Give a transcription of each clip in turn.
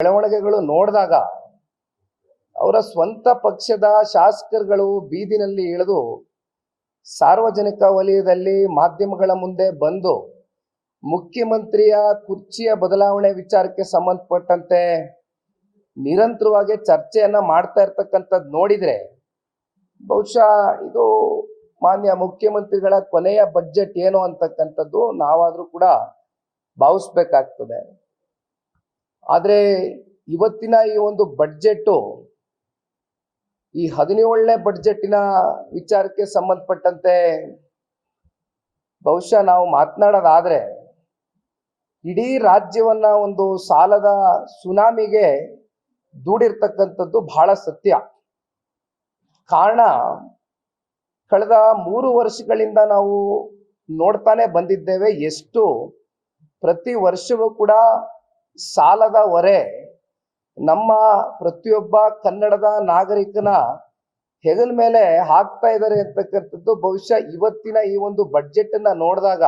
ಬೆಳವಣಿಗೆಗಳು ನೋಡಿದಾಗ ಅವರ ಸ್ವಂತ ಪಕ್ಷದ ಶಾಸಕರುಗಳು ಬೀದಿನಲ್ಲಿ ಇಳಿದು ಸಾರ್ವಜನಿಕ ವಲಯದಲ್ಲಿ ಮಾಧ್ಯಮಗಳ ಮುಂದೆ ಬಂದು ಮುಖ್ಯಮಂತ್ರಿಯ ಕುರ್ಚಿಯ ಬದಲಾವಣೆ ವಿಚಾರಕ್ಕೆ ಸಂಬಂಧಪಟ್ಟಂತೆ ನಿರಂತರವಾಗಿ ಚರ್ಚೆಯನ್ನ ಮಾಡ್ತಾ ಇರ್ತಕ್ಕಂಥದ್ದು ನೋಡಿದ್ರೆ ಬಹುಶಃ ಇದು ಮಾನ್ಯ ಮುಖ್ಯಮಂತ್ರಿಗಳ ಕೊನೆಯ ಬಜೆಟ್ ಏನು ಅಂತಕ್ಕಂಥದ್ದು ನಾವಾದ್ರೂ ಕೂಡ ಭಾವಿಸ್ಬೇಕಾಗ್ತದೆ. ಆದ್ರೆ ಇವತ್ತಿನ ಈ ಒಂದು ಬಡ್ಜೆಟ್ ಈ 17ನೇ ಬಡ್ಜೆಟಿನ ವಿಚಾರಕ್ಕೆ ಸಂಬಂಧಪಟ್ಟಂತೆ ಬಹುಶಃ ನಾವು ಮಾತನಾಡೋದಾದ್ರೆ ಇಡೀ ರಾಜ್ಯವನ್ನ ಒಂದು ಸಾಲದ ಸುನಾಮಿಗೆ ದೂಡಿರ್ತಕ್ಕಂಥದ್ದು ಬಹಳ ಸತ್ಯ. ಕಾರಣ ಕಳೆದ 3 ವರ್ಷಗಳಿಂದ ನಾವು ನೋಡ್ತಾನೆ ಬಂದಿದ್ದೇವೆ ಎಷ್ಟು ಪ್ರತಿ ವರ್ಷವೂ ಕೂಡ ಸಾಲದ ಹೊರೆ ನಮ್ಮ ಪ್ರತಿಯೊಬ್ಬ ಕನ್ನಡದ ನಾಗರಿಕನ ಹೆಗಲ ಮೇಲೆ ಹಾಕ್ತಾ ಇದ್ದಾರೆ ಅಂತಕ್ಕಂಥದ್ದು ಬಹುಶಃ ಇವತ್ತಿನ ಈ ಒಂದು ಬಡ್ಜೆಟ್ ಅನ್ನ ನೋಡಿದಾಗ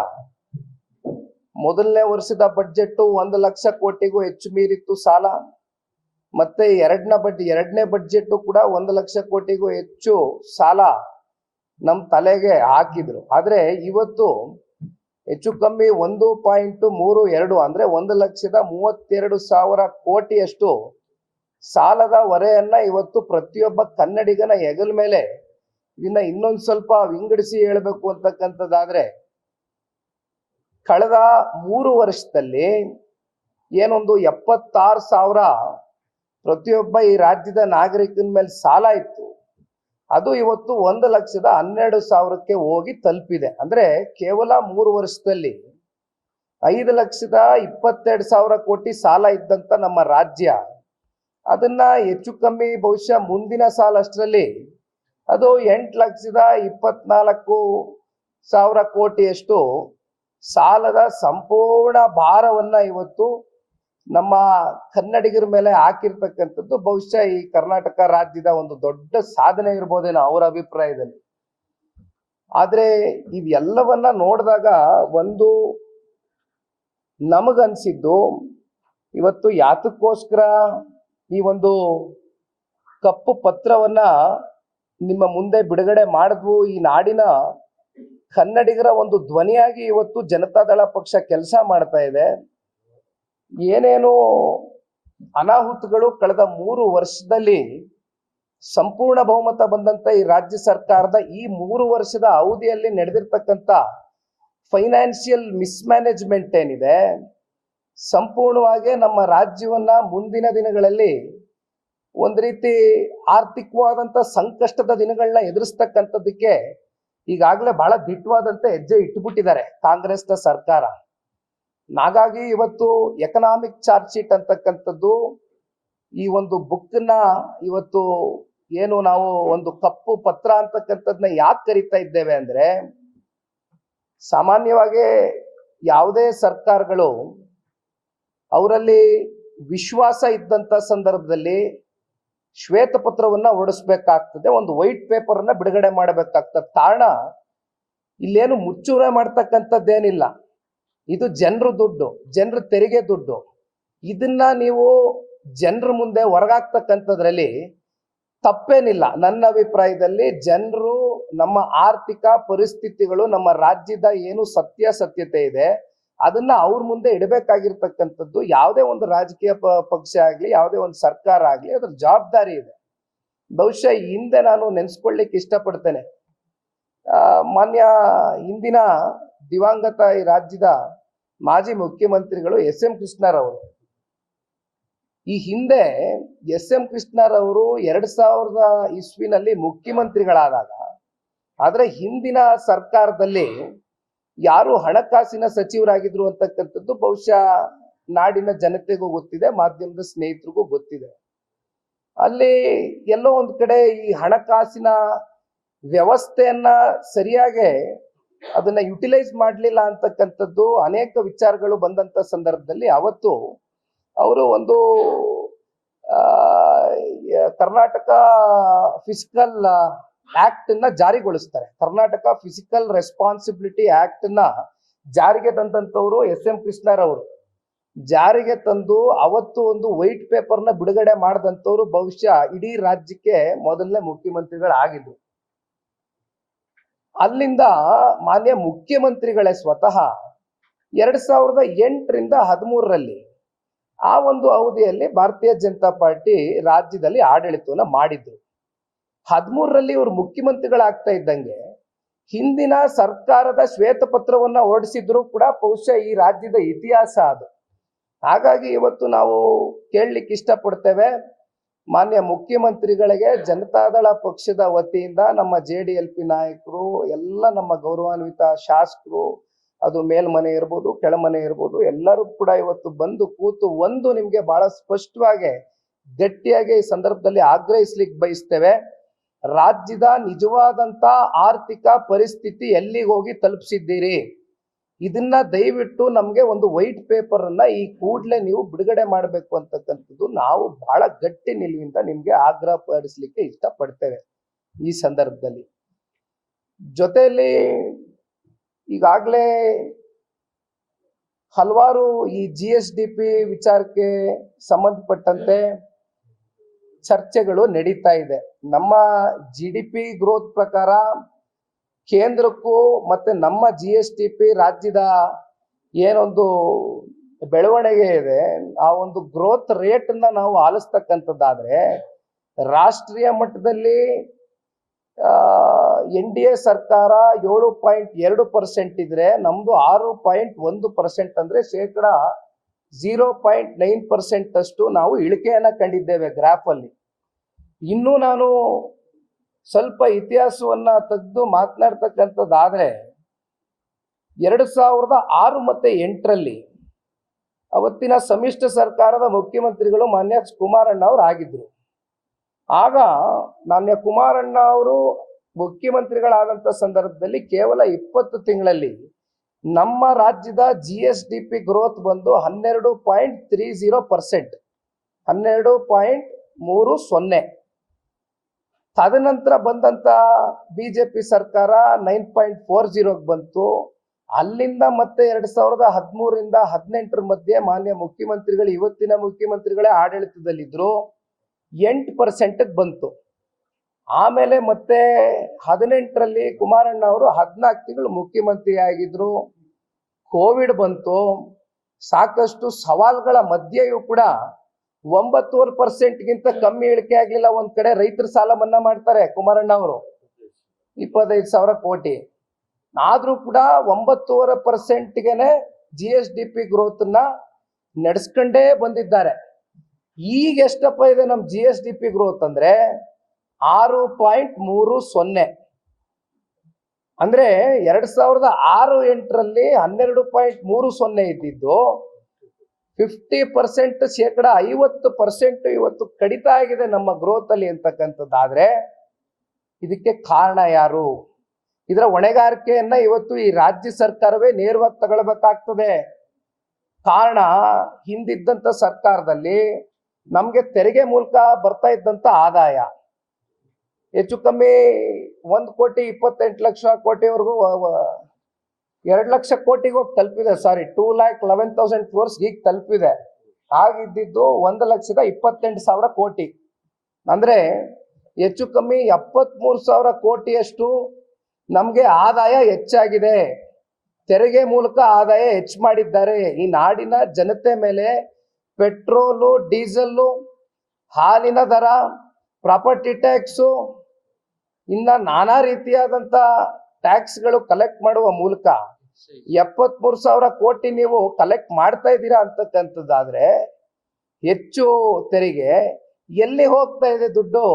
ಮೊದಲನೇ ವರ್ಷದ ಬಡ್ಜೆಟ್ 1 ಲಕ್ಷ ಕೋಟಿಗೂ ಹೆಚ್ಚು ಮೀರಿತ್ತು ಸಾಲ. ಮತ್ತೆ ಎರಡನೇ ಬಡ್ಜೆಟ್ ಕೂಡ 1 ಲಕ್ಷ ಕೋಟಿಗೂ ಹೆಚ್ಚು ಸಾಲ ನಮ್ಮ ತಲೆಗೆ ಹಾಕಿದ್ರು. ಆದ್ರೆ ಇವತ್ತು ಹೆಚ್ಚು ಕಮ್ಮಿ 1.32 ಅಂದ್ರೆ 1,32,000 ಕೋಟಿಯಷ್ಟು ಸಾಲದ ಹೊರೆಯನ್ನ ಇವತ್ತು ಪ್ರತಿಯೊಬ್ಬ ಕನ್ನಡಿಗನ ಹೆಗಲ ಮೇಲೆ ಇದನ್ನ ಇನ್ನೊಂದು ಸ್ವಲ್ಪ ವಿಂಗಡಿಸಿ ಹೇಳಬೇಕು ಅಂತಕ್ಕಂಥದ್ದಾದ್ರೆ ಕಳೆದ 3 ವರ್ಷದಲ್ಲಿ ಏನೊಂದು 76,000 ಪ್ರತಿಯೊಬ್ಬ ಈ ರಾಜ್ಯದ ನಾಗರಿಕನ ಮೇಲೆ ಸಾಲ ಇತ್ತು, ಅದು ಇವತ್ತು 1,12,000ಕ್ಕೆ ಹೋಗಿ ತಲುಪಿದೆ. ಅಂದ್ರೆ ಕೇವಲ 3 ವರ್ಷದಲ್ಲಿ 5,22,000 ಕೋಟಿ ಸಾಲ ಇದ್ದಂತ ನಮ್ಮ ರಾಜ್ಯ ಅದನ್ನ ಹೆಚ್ಚು ಕಮ್ಮಿ ಬಹುಶಃ ಮುಂದಿನ ಸಾಲ ಅಷ್ಟರಲ್ಲಿ ಅದು 8,24,000 ಕೋಟಿಯಷ್ಟು ಸಾಲದ ಸಂಪೂರ್ಣ ಭಾರವನ್ನ ಇವತ್ತು ನಮ್ಮ ಕನ್ನಡಿಗರ ಮೇಲೆ ಹಾಕಿರ್ತಕ್ಕಂಥದ್ದು ಬಹುಶಃ ಈ ಕರ್ನಾಟಕ ರಾಜ್ಯದ ಒಂದು ದೊಡ್ಡ ಸಾಧನೆ ಇರ್ಬೋದೇನೋ ಅವರ ಅಭಿಪ್ರಾಯದಲ್ಲಿ. ಆದ್ರೆ ಇವೆಲ್ಲವನ್ನ ನೋಡಿದಾಗ ಒಂದು ನಮಗನ್ಸಿದ್ದು ಇವತ್ತು ಯಾತಕ್ಕೋಸ್ಕರ ಈ ಒಂದು ಕಪ್ಪು ಪತ್ರವನ್ನ ನಿಮ್ಮ ಮುಂದೆ ಬಿಡುಗಡೆ ಮಾಡಿದ್ವು. ಈ ನಾಡಿನ ಕನ್ನಡಿಗರ ಒಂದು ಧ್ವನಿಯಾಗಿ ಇವತ್ತು ಜನತಾದಳ ಪಕ್ಷ ಕೆಲಸ ಮಾಡ್ತಾ ಇದೆ. ಏನೇನು ಅನಾಹುತಗಳು ಕಳೆದ 3 ವರ್ಷದಲ್ಲಿ ಸಂಪೂರ್ಣ ಬಹುಮತ ಬಂದಂತ ಈ ರಾಜ್ಯ ಸರ್ಕಾರದ ಈ 3 ವರ್ಷದ ಅವಧಿಯಲ್ಲಿ ನಡೆದಿರ್ತಕ್ಕಂಥ ಫೈನಾನ್ಷಿಯಲ್ ಮಿಸ್ಮ್ಯಾನೇಜ್ಮೆಂಟ್ ಏನಿದೆ ಸಂಪೂರ್ಣವಾಗಿ ನಮ್ಮ ರಾಜ್ಯವನ್ನ ಮುಂದಿನ ದಿನಗಳಲ್ಲಿ ಒಂದು ರೀತಿ ಆರ್ಥಿಕವಾದಂತ ಸಂಕಷ್ಟದ ದಿನಗಳನ್ನ ಎದುರಿಸ್ತಕ್ಕಂಥದ್ದಕ್ಕೆ ಈಗಾಗಲೇ ಬಹಳ ದಿಟ್ಟವಾದಂತ ಹೆಜ್ಜೆ ಇಟ್ಟುಬಿಟ್ಟಿದ್ದಾರೆ ಕಾಂಗ್ರೆಸ್ನ ಸರ್ಕಾರ. ಹಾಗಾಗಿ ಇವತ್ತು ಎಕನಾಮಿಕ್ ಚಾರ್ಜ್ ಶೀಟ್ ಅಂತಕ್ಕಂಥದ್ದು ಈ ಒಂದು ಬುಕ್ನ ಇವತ್ತು ಏನು ನಾವು ಒಂದು ಕಪ್ಪು ಪತ್ರ ಅಂತಕ್ಕಂಥದ್ದನ್ನ ಯಾಕೆ ಕರಿತಾ ಇದ್ದೇವೆ ಅಂದ್ರೆ ಸಾಮಾನ್ಯವಾಗಿ ಯಾವುದೇ ಸರ್ಕಾರಗಳು ಅವರಲ್ಲಿ ವಿಶ್ವಾಸ ಇದ್ದಂತ ಸಂದರ್ಭದಲ್ಲಿ ಶ್ವೇತಪತ್ರವನ್ನ ಹೊರಡಿಸ್ಬೇಕಾಗ್ತದೆ, ಒಂದು ವೈಟ್ ಪೇಪರ್ ಅನ್ನ ಬಿಡುಗಡೆ ಮಾಡಬೇಕಾಗ್ತದೆ. ಕಾರಣ ಇಲ್ಲೇನು ಮುಚ್ಚೂರೆ ಮಾಡ್ತಕ್ಕಂಥದ್ದೇನಿಲ್ಲ, ಇದು ಜನರ ದುಡ್ಡು, ಜನರ ತೆರಿಗೆ ದುಡ್ಡು. ಇದನ್ನ ನೀವು ಜನರ ಮುಂದೆ ಹೊರಗಾಕ್ತಕ್ಕಂಥದ್ರಲ್ಲಿ ತಪ್ಪೇನಿಲ್ಲ. ನನ್ನ ಅಭಿಪ್ರಾಯದಲ್ಲಿ ಜನರು ನಮ್ಮ ಆರ್ಥಿಕ ಪರಿಸ್ಥಿತಿಗಳು ನಮ್ಮ ರಾಜ್ಯದ ಏನು ಸತ್ಯಾಸತ್ಯತೆ ಇದೆ ಅದನ್ನ ಅವ್ರ ಮುಂದೆ ಇಡಬೇಕಾಗಿರ್ತಕ್ಕಂಥದ್ದು ಯಾವುದೇ ಒಂದು ರಾಜಕೀಯ ಪಕ್ಷ ಆಗ್ಲಿ ಯಾವುದೇ ಒಂದು ಸರ್ಕಾರ ಆಗ್ಲಿ ಅದ್ರ ಜವಾಬ್ದಾರಿ ಇದೆ. ಬಹುಶಃ ಹಿಂದೆ ನಾನು ನೆನೆಸ್ಕೊಳ್ಳಿಕ್ಕೆ ಇಷ್ಟಪಡ್ತೇನೆ, ಮಾನ್ಯ ಹಿಂದಿನ ದಿವಂಗತ ಈ ರಾಜ್ಯದ ಮಾಜಿ ಮುಖ್ಯಮಂತ್ರಿಗಳು ಎಸ್.ಎಂ. ಕೃಷ್ಣರವರು. ಈ ಹಿಂದೆ ಎಸ್.ಎಂ. ಕೃಷ್ಣರವರು 2000 ಇಸ್ವಿನಲ್ಲಿ ಮುಖ್ಯಮಂತ್ರಿಗಳಾದಾಗ ಆದ್ರೆ ಹಿಂದಿನ ಸರ್ಕಾರದಲ್ಲಿ ಯಾರು ಹಣಕಾಸಿನ ಸಚಿವರಾಗಿದ್ರು ಅಂತಕ್ಕಂಥದ್ದು ಬಹುಶಃ ನಾಡಿನ ಜನತೆಗೂ ಗೊತ್ತಿದೆ, ಮಾಧ್ಯಮದ ಸ್ನೇಹಿತರಿಗೂ ಗೊತ್ತಿದೆ. ಅಲ್ಲಿ ಎಲ್ಲೋ ಒಂದ್ ಕಡೆ ಈ ಹಣಕಾಸಿನ ವ್ಯವಸ್ಥೆಯನ್ನ ಸರಿಯಾಗಿ ಅದನ್ನ ಯುಟಿಲೈಸ್ ಮಾಡಲಿಲ್ಲ ಅಂತಕ್ಕಂಥದ್ದು ಅನೇಕ ವಿಚಾರಗಳು ಬಂದಂತ ಸಂದರ್ಭದಲ್ಲಿ ಅವತ್ತು ಅವರು ಒಂದು ಕರ್ನಾಟಕ ಫಿಸಿಕಲ್ ಆಕ್ಟ್ ನ ಜಾರಿಗೊಳಿಸ್ತಾರೆ. ಕರ್ನಾಟಕ ಫಿಸಿಕಲ್ ರೆಸ್ಪಾನ್ಸಿಬಿಲಿಟಿ ಆಕ್ಟ್ ನ ಜಾರಿಗೆ ತಂದಂತವರು ಎಸ್.ಎಂ. ಕೃಷ್ಣರವರು. ಜಾರಿಗೆ ತಂದು ಅವತ್ತು ಒಂದು ವೈಟ್ ಪೇಪರ್ನ ಬಿಡುಗಡೆ ಮಾಡಿದಂಥವ್ರು ಬಹುಶಃ ಇಡೀ ರಾಜ್ಯಕ್ಕೆ ಮೊದಲನೇ ಮುಖ್ಯಮಂತ್ರಿಗಳಾಗಿದ್ರು. ಅಲ್ಲಿಂದ ಮಾನ್ಯ ಮುಖ್ಯಮಂತ್ರಿಗಳೇ ಸ್ವತಃ 2008ರಿಂದ 13ರಲ್ಲಿ ಆ ಒಂದು ಅವಧಿಯಲ್ಲಿ ಭಾರತೀಯ ಜನತಾ ಪಾರ್ಟಿ ರಾಜ್ಯದಲ್ಲಿ ಆಡಳಿತವನ್ನ ಮಾಡಿದ್ರು. 13ರಲ್ಲಿ ಇವರು ಮುಖ್ಯಮಂತ್ರಿಗಳಾಗ್ತಾ ಇದ್ದಂಗೆ ಹಿಂದಿನ ಸರ್ಕಾರದ ಶ್ವೇತಪತ್ರವನ್ನ ಹೊರಡಿಸಿದ್ರು ಕೂಡ ಬಹುಶಃ ಈ ರಾಜ್ಯದ ಇತಿಹಾಸ ಅದು. ಹಾಗಾಗಿ ಇವತ್ತು ನಾವು ಕೇಳಲಿಕ್ಕೆ ಇಷ್ಟಪಡ್ತೇವೆ, ಮಾನ್ಯ ಮುಖ್ಯಮಂತ್ರಿಗಳಿಗೆ ಜನತಾದಳ ಪಕ್ಷದ ವತಿಯಿಂದ ನಮ್ಮ JDLP ನಾಯಕರು, ಎಲ್ಲ ನಮ್ಮ ಗೌರವಾನ್ವಿತ ಶಾಸಕರು, ಅದು ಮೇಲ್ಮನೆ ಇರ್ಬೋದು ಕೆಳಮನೆ ಇರ್ಬೋದು, ಎಲ್ಲರೂ ಕೂಡ ಇವತ್ತು ಬಂದು ಕೂತು ಒಂದು ನಿಮ್ಗೆ ಬಹಳ ಸ್ಪಷ್ಟವಾಗಿ ಗಟ್ಟಿಯಾಗಿ ಈ ಸಂದರ್ಭದಲ್ಲಿ ಆಗ್ರಹಿಸ್ಲಿಕ್ಕೆ ಬಯಸ್ತೇವೆ. ರಾಜ್ಯದ ನಿಜವಾದಂತ ಆರ್ಥಿಕ ಪರಿಸ್ಥಿತಿ ಎಲ್ಲಿಗೆ ಹೋಗಿ ತಲುಪಿಸಿದ್ದೀರಿ, ಇದನ್ನ ದಯವಿಟ್ಟು ನಮ್ಗೆ ಒಂದು ವೈಟ್ ಪೇಪರ್ ಅನ್ನ ಈ ಕೂಡಲೇ ನೀವು ಬಿಡುಗಡೆ ಮಾಡಬೇಕು ಅಂತಕ್ಕಂಥದ್ದು ನಾವು ಬಹಳ ಗಟ್ಟಿ ನಿಲುವಿಂದ ನಿಮ್ಗೆ ಆಗ್ರಹ ಪಡಿಸ್ಲಿಕ್ಕೆ ಇಷ್ಟಪಡ್ತೇವೆ. ಈ ಸಂದರ್ಭದಲ್ಲಿ ಜೊತೆಯಲ್ಲಿ ಈಗಾಗಲೇ ಹಲವಾರು ಈ GSDP ವಿಚಾರಕ್ಕೆ ಸಂಬಂಧಪಟ್ಟಂತೆ ಚರ್ಚೆಗಳು ನಡೀತಾ ಇದೆ. ನಮ್ಮ GDP ಗ್ರೋತ್ ಪ್ರಕಾರ ಕೇಂದ್ರಕ್ಕೂ ಮತ್ತೆ ನಮ್ಮ GSDP ರಾಜ್ಯದ ಏನೊಂದು ಬೆಳವಣಿಗೆ ಇದೆ, ಆ ಒಂದು ಗ್ರೋತ್ ರೇಟ್ ಅನ್ನ ನಾವು ಆಲಿಸ್ತಕ್ಕಂಥದ್ದಾದ್ರೆ ರಾಷ್ಟ್ರೀಯ ಮಟ್ಟದಲ್ಲಿ NDA ಸರ್ಕಾರ 7.2% ಇದ್ರೆ ನಮ್ದು 6.1%, ಅಂದ್ರೆ ಶೇಕಡ 0.9% ಅಷ್ಟು ನಾವು ಇಳಿಕೆಯನ್ನ ಕಂಡಿದ್ದೇವೆ ಗ್ರಾಫ್ ಅಲ್ಲಿ. ಇನ್ನು ನಾನು ಸ್ವಲ್ಪ ಇತಿಹಾಸವನ್ನ ತೆಗೆದು ಮಾತನಾಡ್ತಕ್ಕಂಥದ್ದಾದ್ರೆ 2006 ಮತ್ತೆ 8ರಲ್ಲಿ ಅವತ್ತಿನ ಸಮ್ಮಿಶ್ರ ಸರ್ಕಾರದ ಮುಖ್ಯಮಂತ್ರಿಗಳು ಮಾನ್ಯ ಕುಮಾರಣ್ಣ ಅವರು ಆಗಿದ್ರು. ಆಗ ಮಾನ್ಯ ಕುಮಾರಣ್ಣ ಅವರು ಮುಖ್ಯಮಂತ್ರಿಗಳಾದಂಥ ಸಂದರ್ಭದಲ್ಲಿ ಕೇವಲ 20 ತಿಂಗಳಲ್ಲಿ ನಮ್ಮ ರಾಜ್ಯದ GSDP ಗ್ರೋತ್ ಬಂದು 12.30%, 12.30. ತದನಂತರ ಬಂದಂತ BJP ಸರ್ಕಾರ 9.40 ಬಂತು. ಅಲ್ಲಿಂದ ಮತ್ತೆ 2013ರಿಂದ 18 ಮಧ್ಯೆ ಮಾನ್ಯ ಮುಖ್ಯಮಂತ್ರಿಗಳು, ಇವತ್ತಿನ ಮುಖ್ಯಮಂತ್ರಿಗಳೇ ಆಡಳಿತದಲ್ಲಿದ್ರು, 8% ಬಂತು. ಆಮೇಲೆ ಮತ್ತೆ 18ರಲ್ಲಿ ಕುಮಾರಣ್ಣ ಅವರು 14 ತಿಂಗಳು ಮುಖ್ಯಮಂತ್ರಿ ಆಗಿದ್ರು. ಕೋವಿಡ್ ಬಂತು. ಸಾಕಷ್ಟು ಸವಾಲುಗಳ ಮಧ್ಯೆಯೂ ಕೂಡ 9.5%ಗಿಂತ ಕಮ್ಮಿ ಇಳಿಕೆ ಆಗ್ಲಿಲ್ಲ. ಒಂದ್ ಕಡೆ ರೈತರ ಸಾಲ ಮನ್ನಾ ಮಾಡ್ತಾರೆ ಕುಮಾರಣ್ಣ ಅವರು 25,000 ಕೋಟಿ, ಆದ್ರೂ ಕೂಡ 9.5%ಗೆನೆ GSDP ಗ್ರೋತ್ ನ ನಡೆಸ್ಕೊಂಡೇ ಬಂದಿದ್ದಾರೆ. ಈಗ ಎಷ್ಟಪ್ಪ ಇದೆ ನಮ್ GSDP ಗ್ರೋತ್ ಅಂದ್ರೆ 6.30. ಅಂದ್ರೆ 2006-8ರಲ್ಲಿ 12.30 ಇದ್ದಿದ್ದು 50%, ಶೇಕಡ 50% ಇವತ್ತು ಕಡಿತ ಆಗಿದೆ ನಮ್ಮ ಗ್ರೋತ್ ಅಲ್ಲಿ ಅಂತಕ್ಕಂಥದ್ದಾದ್ರೆ ಇದಕ್ಕೆ ಕಾರಣ ಯಾರು? ಇದರ ಹೊಣೆಗಾರಿಕೆಯನ್ನ ಇವತ್ತು ಈ ರಾಜ್ಯ ಸರ್ಕಾರವೇ ನೇರವಾಗಿ ತಗೊಳ್ಬೇಕಾಗ್ತದೆ. ಕಾರಣ, ಹಿಂದಿದ್ದಂತ ಸರ್ಕಾರದಲ್ಲಿ ನಮ್ಗೆ ತೆರಿಗೆ ಮೂಲಕ ಬರ್ತಾ ಇದ್ದಂತ ಆದಾಯ ಹೆಚ್ಚು ಕಮ್ಮಿ 1,28,00,000 2 ಲಕ್ಷ ಕೋಟಿಗೆ ಹೋಗಿ ತಲುಪಿದೆ. 2,11,000 crores ಈಗ ತಲುಪಿದೆ. ಆಗಿದ್ದು 1,28,000 ಕೋಟಿ. ಅಂದ್ರೆ ಹೆಚ್ಚು ಕಮ್ಮಿ 73,000 ಕೋಟಿಯಷ್ಟು ನಮ್ಗೆ ಆದಾಯ ಹೆಚ್ಚಾಗಿದೆ. ತೆರಿಗೆ ಮೂಲಕ ಆದಾಯ ಹೆಚ್ಚು ಮಾಡಿದ್ದಾರೆ. ಈ ನಾಡಿನ ಜನತೆ ಮೇಲೆ ಪೆಟ್ರೋಲು, ಡೀಸೆಲ್ಲು, ಹಾಲಿನ ದರ, ಪ್ರಾಪರ್ಟಿ ಟ್ಯಾಕ್ಸು, ಇನ್ನ ನಾನಾ ರೀತಿಯಾದಂತ ಟ್ಯಾಕ್ಸ್ಗಳು ಕಲೆಕ್ಟ್ ಮಾಡುವ ಮೂಲಕ 73,000 ಕೋಟಿ ನೀವು ಕಲೆಕ್ಟ್ ಮಾಡ್ತಾ ಇದ್ದೀರಾ ಅಂತಕ್ಕಂಥದ್ದಾದ್ರೆ ಹೆಚ್ಚು ತೆರಿಗೆ ಎಲ್ಲಿ ಹೋಗ್ತಾ ಇದೆ ದುಡ್ಡು?